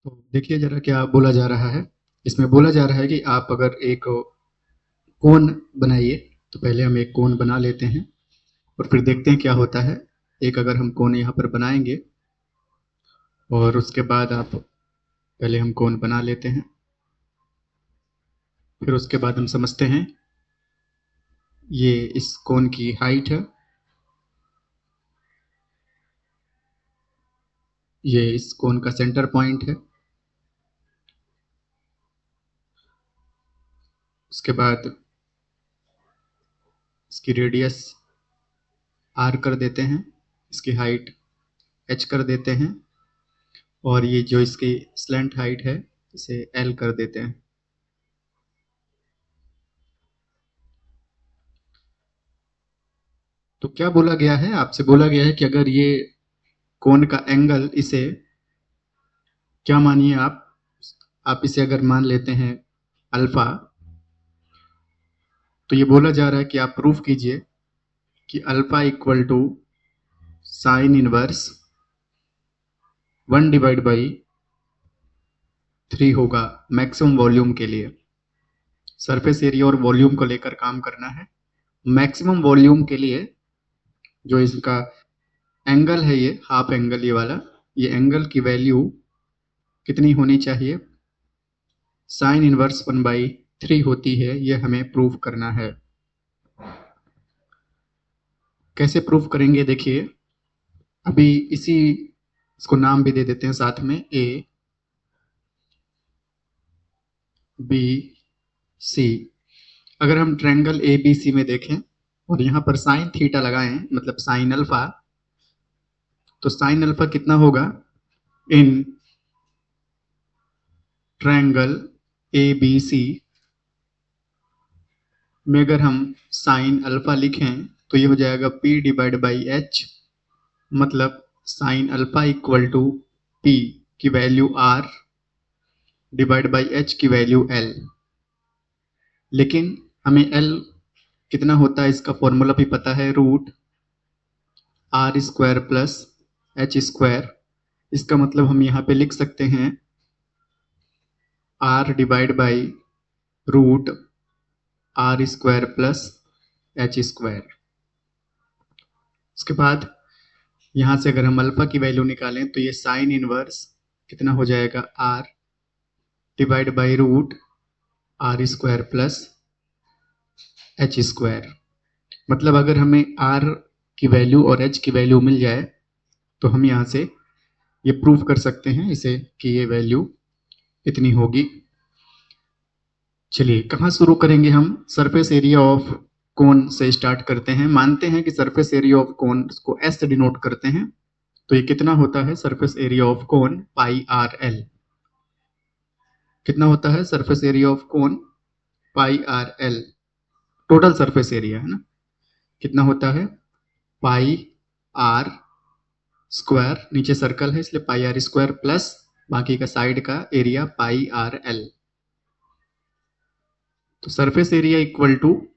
तो देखिए ज़रा क्या बोला जा रहा है। इसमें बोला जा रहा है कि आप अगर एक कोन बनाइए, तो पहले हम एक कोन बना लेते हैं और फिर देखते हैं क्या होता है। एक अगर हम कोन यहाँ पर बनाएँगे और उसके बाद आप पहले हम कोन बना लेते हैं। फिर उसके बाद हम समझते हैं, ये इस कोन की हाइट है, ये इस कोन का सेंटर पॉइंट है। उसके बाद इसकी रेडियस r कर देते हैं, इसकी हाइट h कर देते हैं और ये जो इसकी स्लैंट हाइट है इसे l कर देते हैं। तो क्या बोला गया है, आपसे बोला गया है कि अगर ये कोण का एंगल, इसे क्या मानिए आप इसे अगर मान लेते हैं अल्फा, तो ये बोला जा रहा है कि आप प्रूफ कीजिए कि alpha equal to sine inverse 1/3 होगा मैक्सिमम वॉल्यूम के लिए। सरफेस एरिया और वॉल्यूम को लेकर काम करना है। मैक्सिमम वॉल्यूम के लिए जो इसका एंगल है, ये हाफ एंगल, ये वाला, ये एंगल की वैल्यू कितनी होनी चाहिए? साइन इनवर्स 1/3 होती है। ये हमें प्रूव करना है। कैसे प्रूव करेंगे देखिए, अभी इसको नाम भी दे देते हैं साथ में, ए बी सी। अगर हम ट्रायंगल ए बी सी में देखें और यहाँ पर साइन थीटा लगाएं, मतलब साइन अल्फा, तो साइन अल्फा कितना होगा in triangle A B C में? अगर हम साइन अल्फा लिखें तो ये हो जाएगा P डिवाइड बाई एच, मतलब sine alpha equal to P की value R divide by h की वैल्यू L। लेकिन हमें L कितना होता है इसका फॉर्मूला भी पता है, root R square plus H square. इसका मतलब हम यहाँ पे लिख सकते हैं R divide by root R square plus H square. उसके बाद यहाँ से अगर हम अल्फा की वैल्यू निकालें तो ये साइन इनवर्स कितना हो जाएगा, R divide by root R square plus H square. मतलब अगर हमें R की वैल्यू और H की वैल्यू मिल जाए तो हम यहाँ से ये प्रूव कर सकते हैं इसे कि ये वैल्यू इतनी होगी। चलिए कहाँ शुरू करेंगे हम? सरफेस एरिया ऑफ कोन से स्टार्ट करते हैं। मानते हैं कि सरफेस एरिया ऑफ कोन को S से डिनोट करते हैं, तो ये कितना होता है surface area of cone? Pi R L. कितना होता है surface area of cone? Pi R L. Total surface area है ना, कितना होता है? पाई आर स्क्वायर, नीचे सर्कल है इसलिए पाई आर स्क्वायर, प्लस बाकी का साइड का एरिया पाई आर एल। तो सरफेस एरिया इक्वल टू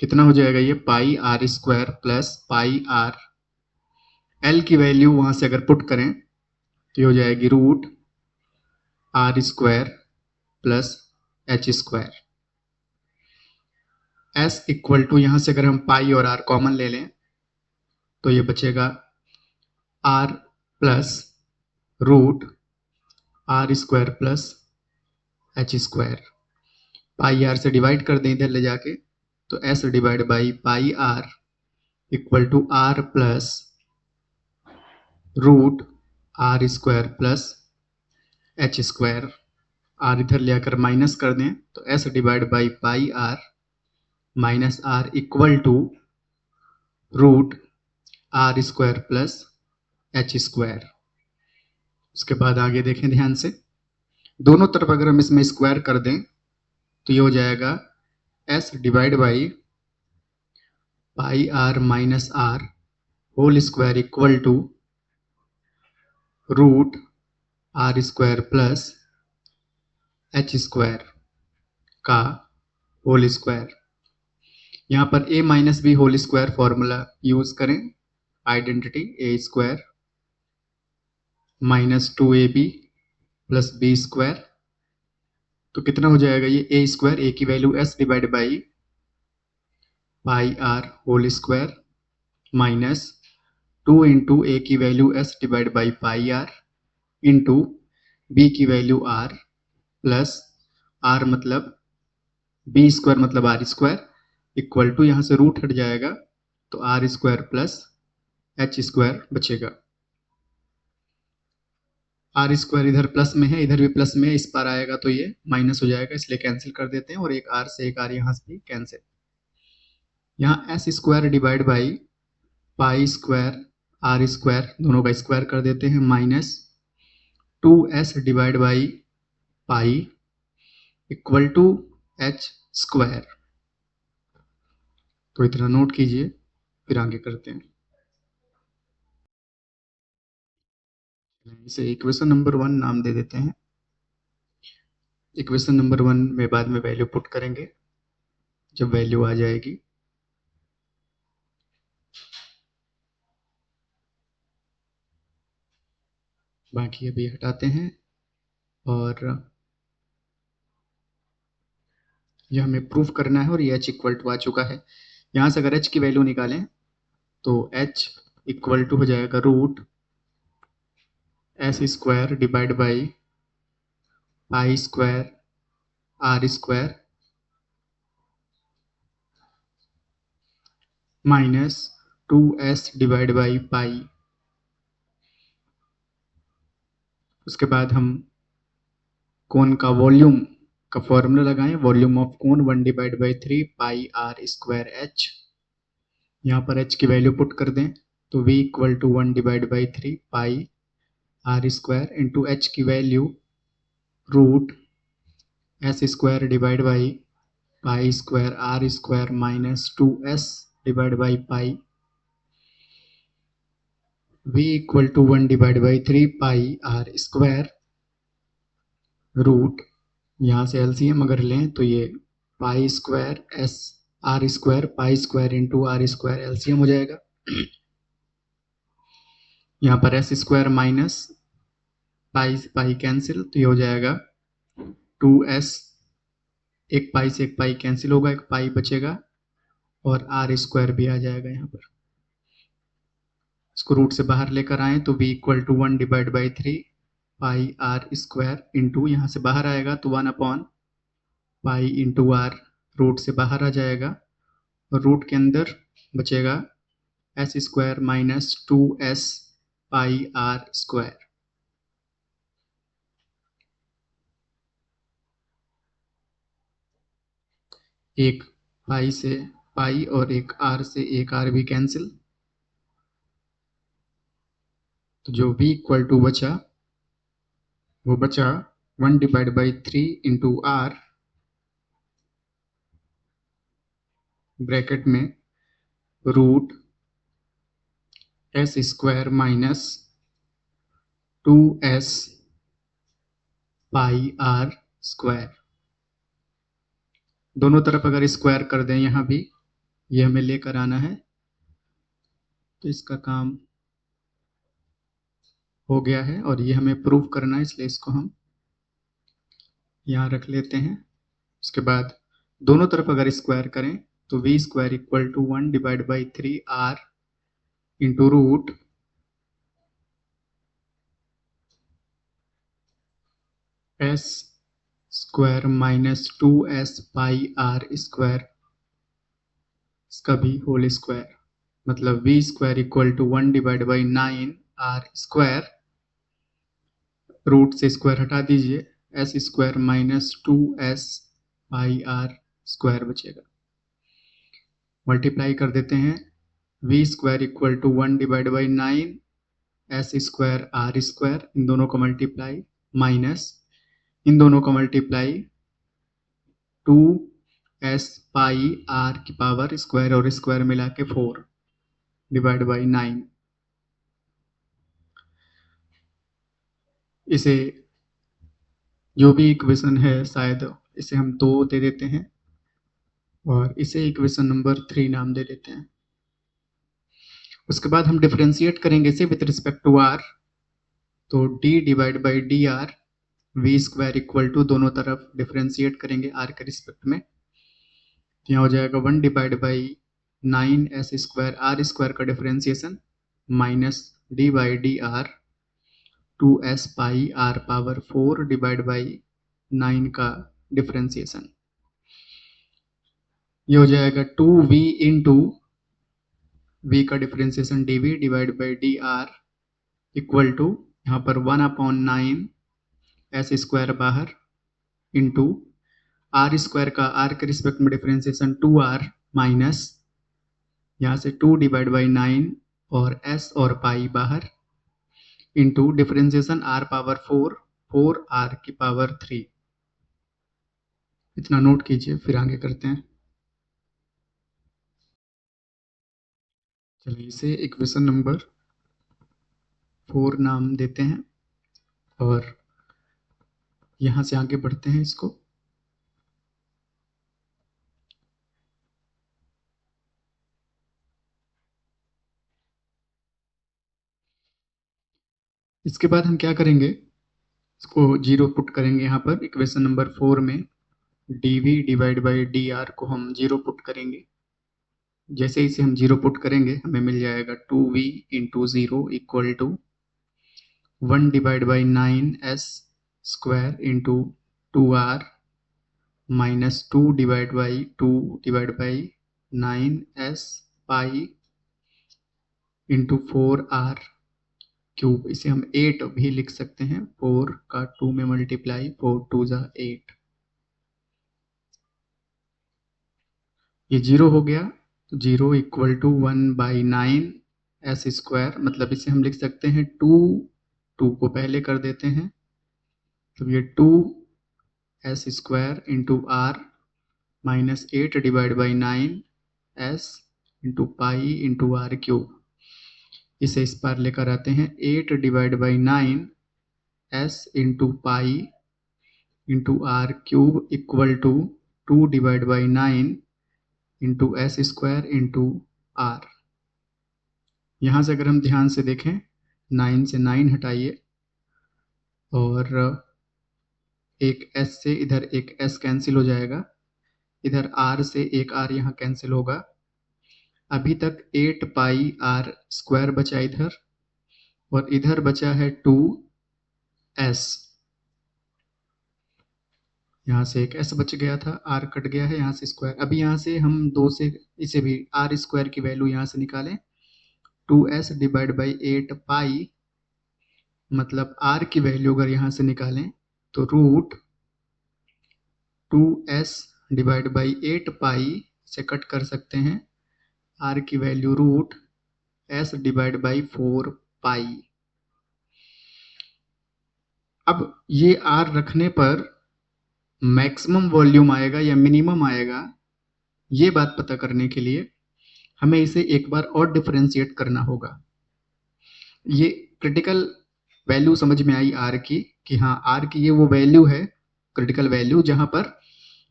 कितना हो जाएगा? ये pi are square plus pi R. L की वैल्यू वहां से अगर पुट करें तो ये हो जाएगी root are square plus H square. S equal to, यहां से अगर हम पाई और आर कॉमन ले लें तो ये बचेगा r plus root are square plus H square. Pi r से डिवाइड कर दें इधर ले जाके, तो s divide by pi r equal to r plus root are square plus H square. R इधर ले आकर माइनस कर दें तो s divide by pi are minus r equal to root are square plus H square. उसके बाद आगे देखें ध्यान से, दोनों तरफ अगर हम इसमें स्क्वायर कर दें तो ये हो जाएगा S divide by pi are minus R whole square equal to root are square plus H square का होल स्क्वायर। यहाँ पर a minus B whole square formula use करें, identity a square minus 2ab plus B square, तो कितना हो जाएगा ये A square, A की value S divide by pi R whole square minus 2 into A की value S divide by pi are into b की value r plus r मतलब b square मतलब आर स्क्वायर इक्वल टू, यहाँ से root हट जाएगा तो r square plus H square बचेगा। आर स्क्वायर इधर प्लस में है, इधर भी प्लस में है, इस पर आएगा तो ये माइनस हो जाएगा, इसलिए कैंसिल कर देते हैं और एक आर से एक आर यहाँ से भी कैंसिल। यहाँ s square divide by pi square are square दोनों का स्क्वायर कर देते हैं minus 2s divide by pi equal to h square. तो इतना नोट कीजिए, फिर आगे करते हैं। इसे इक्वेशन नंबर 1 नाम दे देते हैं। इक्वेशन नंबर 1 में बाद में वैल्यू पुट करेंगे जब वैल्यू आ जाएगी। बाकी अभी हटाते हैं और यह हमें प्रूफ करना है और ये h इक्वल टू आ चुका है। यहाँ से अगर h की वैल्यू निकालें तो h इक्वल टू हो जाएगा root S square divide by pi square are square minus 2s divide by pi. उसके बाद हम कोन का वॉल्यूम का फॉर्मूला लगाएं, volume of cone 1 divide by 3 pi are square h. यहाँ पर h की वैल्यू पुट कर दें तो v equal to 1 divide by 3 pi are square into H की value root S square divide by pi square are square minus 2s divide by pi. v equal to 1 divide by 3 pi are square root, यहाँ से LCM अगर लें तो ये pi square S R square pi square into are square LCM हो जाएगा। यहाँ पर S square minus pi pi cancel, तो ये हो जाएगा 2s, एक पाई से एक पाई कैंसिल होगा, एक पाई बचेगा और आर स्क्वायर भी आ जाएगा। यहाँ पर इसको रूट से बाहर लेकर आए तो v equal to 1 divide by 3 pi are square into, यहाँ से बाहर आएगा तो 1 upon pi into r, root से बाहर आ जाएगा और रूट के अंदर बचेगा s square minus 2s pi are square. एक पाई से पाई और एक आर से एक आर भी कैंसिल, तो जो v इक्वल टू बचा वो बचा 1 divide by 3 into R bracket में root S square minus 2s pi are square. दोनों तरफ अगर स्क्वायर कर दें, यहाँ भी ये हमें लेकर आना है तो इसका काम हो गया है और ये हमें प्रूव करना है, इसलिए इसको हम यहाँ रख लेते हैं। उसके बाद दोनों तरफ अगर स्क्वायर करें तो v square equal to 1 divide by 3 R into root S square minus 2s pi are square, इसका भी होल स्क्वायर, मतलब v square equal to 1 divide by 9 R square, root से स्क्वायर हटा दीजिए, S square minus 2s pi are square बचेगा। Multiply कर देते हैं, v square equal to 1 divide by 9 S square are square, इन दोनों का मल्टीप्लाई माइनस इन दोनों का मल्टीप्लाई 2s पाई आर की पावर स्क्वायर और स्क्वायर मिला के 4 डिवाइड बाई 9। इसे जो भी इक्वेशन है शायद इसे हम 2 दे देते हैं और इसे इक्वेशन नंबर 3 नाम दे देते हैं। उसके बाद हम डिफरेंशिएट करेंगे इसे विथ रिस्पेक्ट टू आर, तो d divide by D r v square equal to, दोनों तरफ डिफ्रेंशिएट करेंगे आर के रिस्पेक्ट में, तो यहाँ हो जाएगा 1 divide by 9 s square, are square का differentiation minus D by D R 2s pi R power 4 divide by 9 का डिफ्रेंशिएशन। ये हो जाएगा 2v इंटू v का differentiation dv divide by D R equal to, यहाँ पर 1/9 s स्क्वायर बाहर into are square का आर के रिस्पेक्ट में डिफ्रेंशिएशन 2r माइनस यहाँ से 2 डिवाइड बाई 9 और s और पाई बाहर into differentiation r power 4 r की पावर 3। इतना नोट कीजिए, फिर आगे करते हैं। चलिए इसे इक्वेशन नंबर 4 नाम देते हैं और यहाँ से आगे बढ़ते हैं इसको। इसके बाद हम क्या करेंगे, इसको 0 पुट करेंगे यहाँ पर इक्वेशन नंबर 4 में। dv divide by D R को हम 0 पुट करेंगे। जैसे इसे हम 0 पुट करेंगे हमें मिल जाएगा 2v into 0 equal to 1 divide by 9s square into 2r minus 2 divide by 9s pi into 4r cube. इसे हम 8 भी लिख सकते हैं, 4 का 2 में मल्टीप्लाई, 4 2 जा 8। ये 0 हो गया, तो 0 इक्वल टू 1/9 s स्क्वायर, मतलब इसे हम लिख सकते हैं 2 को पहले कर देते हैं, तो ये 2s square into r minus 8 divide by 9s into pi into r cube. इसे इस पार लेकर आते हैं, 8 divide by 9s into pi into r cube equal to 2 divide by 9 into s square into r. यहाँ से अगर हम ध्यान से देखें, 9 से 9 हटाइए और एक s से इधर एक s कैंसिल हो जाएगा, इधर r से एक r यहाँ कैंसिल होगा। अभी तक 8 पाई r स्क्वायर बचा इधर, और इधर बचा है 2s। यहाँ से एक s बच गया था, r कट गया है, यहाँ से स्क्वायर। अभी यहाँ से हम 2 से इसे भी r स्क्वायर की वैल्यू यहाँ से निकालें, 2s डिवाइड बाई 8 पाई, मतलब r की वैल्यू अगर यहाँ से निकालें तो रूट 2s डिवाइड बाई 8 पाई से कट कर सकते हैं, r की value root s divide by 4 pi. अब ये r रखने पर मैक्सिमम वॉल्यूम आएगा या मिनिमम आएगा, ये बात पता करने के लिए हमें इसे एक बार और डिफरेंशिएट करना होगा। ये क्रिटिकल वैल्यू समझ में आई r की, कि हाँ r की ये वो वैल्यू है, क्रिटिकल वैल्यू, जहां पर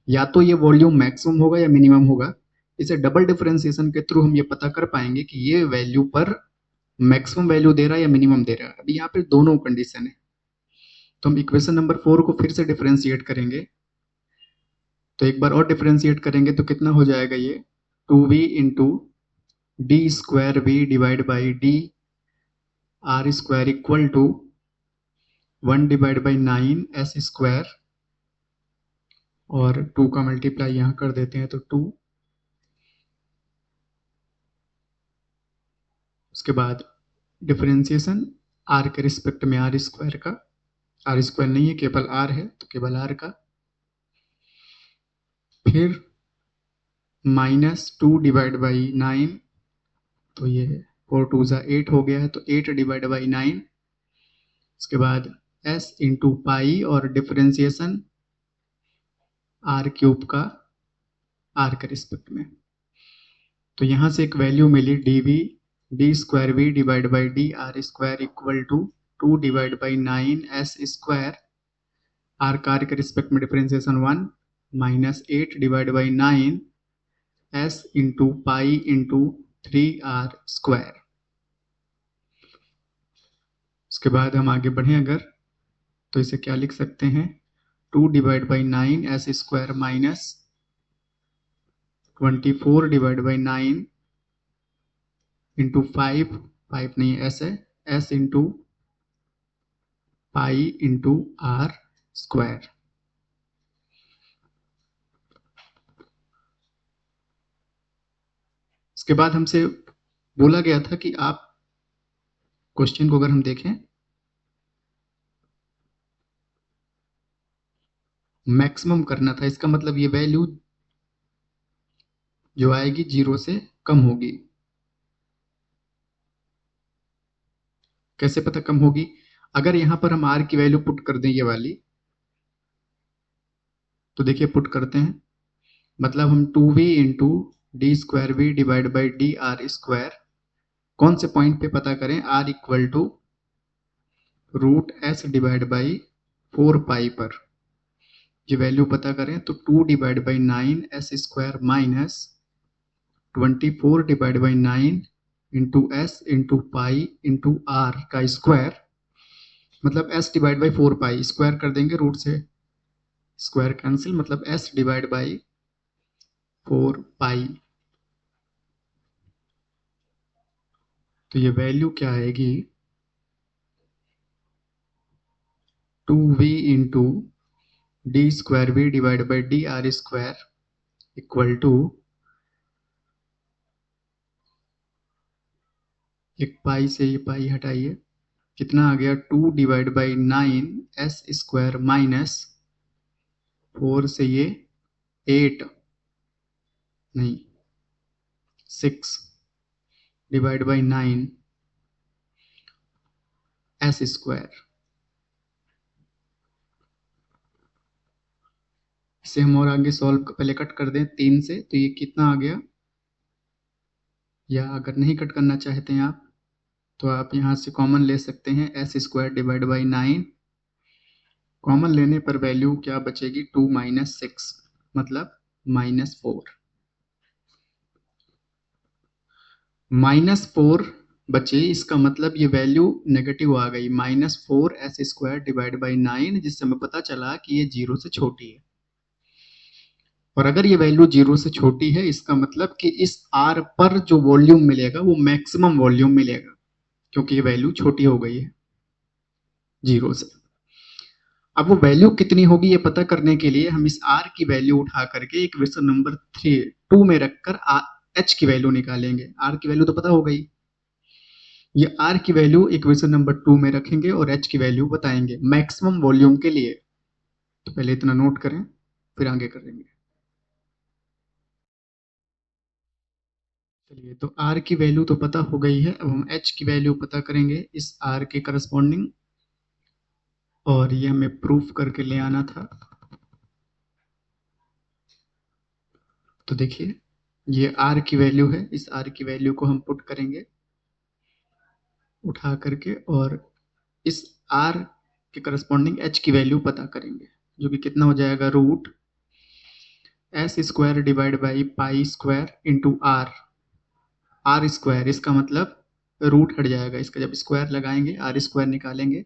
या तो ये वॉल्यूम मैक्सिमम होगा या मिनिमम होगा। इसे डबल डिफरेंशिएशन के थ्रू हम ये पता कर पाएंगे कि ये वैल्यू पर मैक्सिमम वैल्यू दे रहा है या मिनिमम दे रहा है। अभी यहाँ पे दोनों कंडीशन है, तो हम इक्वेशन नंबर 4 को फिर से डिफरेंशिएट करेंगे। तो एक बार और डिफरेंशिएट करेंगे तो कितना हो जाएगा, ये 2v into d square v divide by D r square equal to 1 divide by 9s square, और 2 का मल्टीप्लाई यहाँ कर देते हैं तो 2। उसके बाद डिफरेंशिएशन r के रिस्पेक्ट में आर स्क्वायर का, आर स्क्वायर नहीं है केवल r है, तो केवल r का, फिर माइनस 2 डिवाइड बाई 9, तो ये 4 2 जा 8 हो गया है, तो 8 डिवाइड बाई 9। उसके बाद s इंटू पाई और डिफरेंशिएशन r क्यूब का r के रिस्पेक्ट में। तो यहाँ से एक वैल्यू मिली d square v divide by D r square equal to 2 divide by 9s square, r का r के रिस्पेक्ट में differentiation 1 minus 8 divide by 9s into pi into 3r square. उसके बाद हम आगे बढ़े, अगर तो इसे क्या लिख सकते हैं, 2/9 एस स्क्वायर माइनस 24/9 इंटू 5 नहीं एस है, s into pi into are square. इसके बाद हमसे बोला गया था कि आप क्वेश्चन को अगर हम देखें, मैक्सिमम करना था, इसका मतलब ये वैल्यू जो आएगी 0 से कम होगी। कैसे पता कम होगी, अगर यहां पर हम r की वैल्यू पुट कर दें ये वाली, तो देखिए पुट करते हैं, मतलब हम 2v into d square v divide by D r square, कौन से पॉइंट पे पता करें, r equal to root s divide by 4 pi पर ये वैल्यू पता करें, तो 2/9 s square minus 24/9 into s into pi into r का स्क्वायर, मतलब s divide by 4 pi, square कर देंगे रूट से स्क्वायर कैंसिल, मतलब s डिवाइड बाई 4 पाई। तो ये वैल्यू क्या आएगी, 2v into d square v divide by D r square equal to, एक पाई से ये पाई हटाइए, कितना आ गया, 2/9 एस स्क्वायर माइनस 4 से ये 8 नहीं 6 डिवाइड बाई 9 एस स्क्वायर। इसे हम और आगे सॉल्व पहले कट कर दें 3 से, तो ये कितना आ गया, या अगर नहीं कट करना चाहते हैं आप, तो आप यहाँ से कॉमन ले सकते हैं, S square divide by 9, common लेने पर वैल्यू क्या बचेगी, 2 माइनस 6 मतलब -4, -4 बचे, इसका मतलब ये वैल्यू नेगेटिव आ गई, -4 एस स्क्वायर डिवाइड बाई 9, जिससे हमें पता चला कि ये 0 से छोटी है। और अगर ये वैल्यू 0 से छोटी है, इसका मतलब कि इस r पर जो वॉल्यूम मिलेगा वो मैक्सिमम वॉल्यूम मिलेगा, क्योंकि ये वैल्यू छोटी हो गई है 0 से। अब वो वैल्यू कितनी होगी ये पता करने के लिए हम इस r की वैल्यू उठा करके इक्वेशन नंबर 2 में रखकर h की वैल्यू निकालेंगे। r की वैल्यू तो पता हो गई, ये r की वैल्यू इक्वेशन नंबर 2 में रखेंगे और h की वैल्यू बताएंगे मैक्सिमम वॉल्यूम के लिए। तो पहले इतना नोट करें, फिर आगे करेंगे। चलिए, तो r की वैल्यू तो पता हो गई है, अब हम h की वैल्यू पता करेंगे इस r के करस्पॉन्डिंग, और ये हमें प्रूफ करके ले आना था। तो देखिए ये r की वैल्यू है, इस r की वैल्यू को हम पुट करेंगे उठा करके, और इस r के करस्पॉन्डिंग h की वैल्यू पता करेंगे, जो कि कितना हो जाएगा, root S square divide by pi square into are square, इसका मतलब रूट हट जाएगा, इसका जब स्क्वायर लगाएंगे आर स्क्वायर निकालेंगे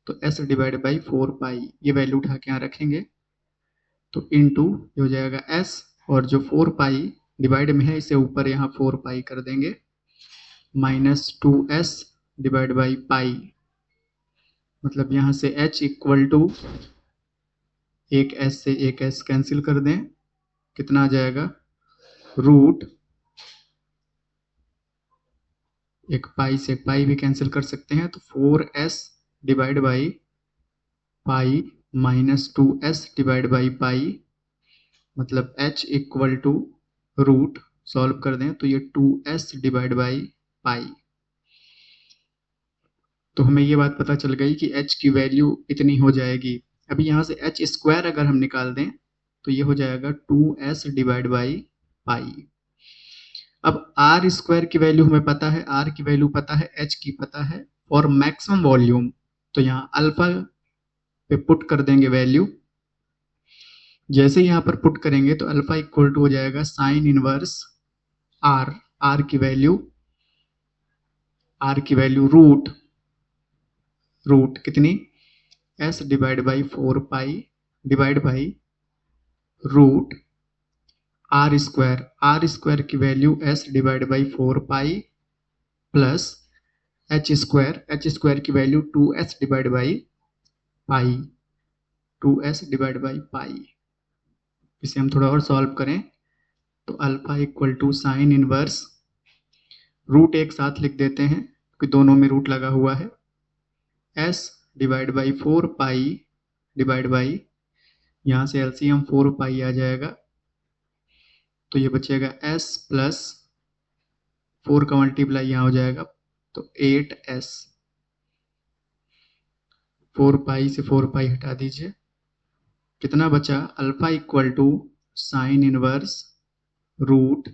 तो एस डिवाइड बाई 4 पाई, ये वैल्यू उठा के यहाँ रखेंगे, तो इंटू ये हो जाएगा एस, और जो 4 पाई डिवाइड में है इसे ऊपर यहाँ 4 पाई कर देंगे, -2s डिवाइड बाई पाई, मतलब यहाँ से h इक्वल टू एक s से एक s कैंसिल कर दें, कितना आ जाएगा, रूट एक पाई से पाई भी कैंसिल कर सकते हैं, तो 4s divide by pi -2s divide by pi, मतलब h equal to root, solve कर दें तो ये 2s डिवाइड बाई पाई। तो हमें ये बात पता चल गई कि h की वैल्यू इतनी हो जाएगी। अभी यहाँ से h स्क्वायर अगर हम निकाल दें तो ये हो जाएगा 2s डिवाइड बाई पाई। अब r स्क्वायर की वैल्यू हमें पता है, r की वैल्यू पता है, h की पता है, और मैक्सिमम वॉल्यूम, तो यहाँ अल्फा पे पुट कर देंगे वैल्यू। जैसे यहाँ पर पुट करेंगे तो अल्फा इक्वल टू हो जाएगा साइन इनवर्स r, r की वैल्यू रूट कितनी S divide by 4 pi divide by root are square की value S divide by 4 pi plus H square की value 2s divide by pi 2s divide by pi. इसे हम थोड़ा और solve करें तो alpha equal to sine inverse root एक साथ लिख देते हैं क्योंकि दोनों में रूट लगा हुआ है, s divide by 4 pi divide by, यहाँ से एलसीएम 4 पाई आ जाएगा तो ये बचेगा s प्लस 4 का मल्टीप्लाई यहाँ हो जाएगा तो 8s। 4 पाई से 4 पाई हटा दीजिए, कितना बचा? Alpha equal to sine inverse root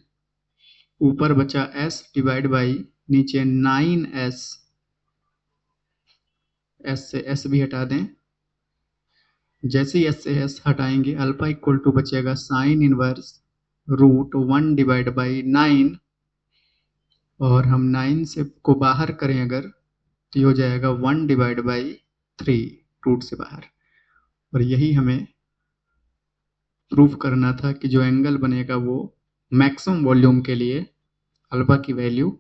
ऊपर बचा s डिवाइड बाई नीचे 9s, s से s भी हटा दें, जैसे ही s से s हटाएंगे अल्फा इक्वल टू बचेगा sine inverse root 1 divide by 9, और हम 9 से को बाहर करें अगर तो ये हो जाएगा 1 डिवाइड बाई 3 रूट से बाहर। और यही हमें प्रूफ करना था कि जो एंगल बनेगा वो मैक्सिमम वॉल्यूम के लिए अल्फा की वैल्यू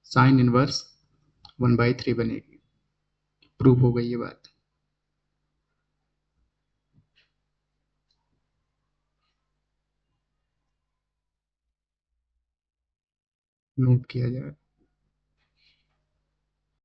साइन इनवर्स 1/3 बनेगी। प्रूफ हो गई ये बात, नोट किया जाए।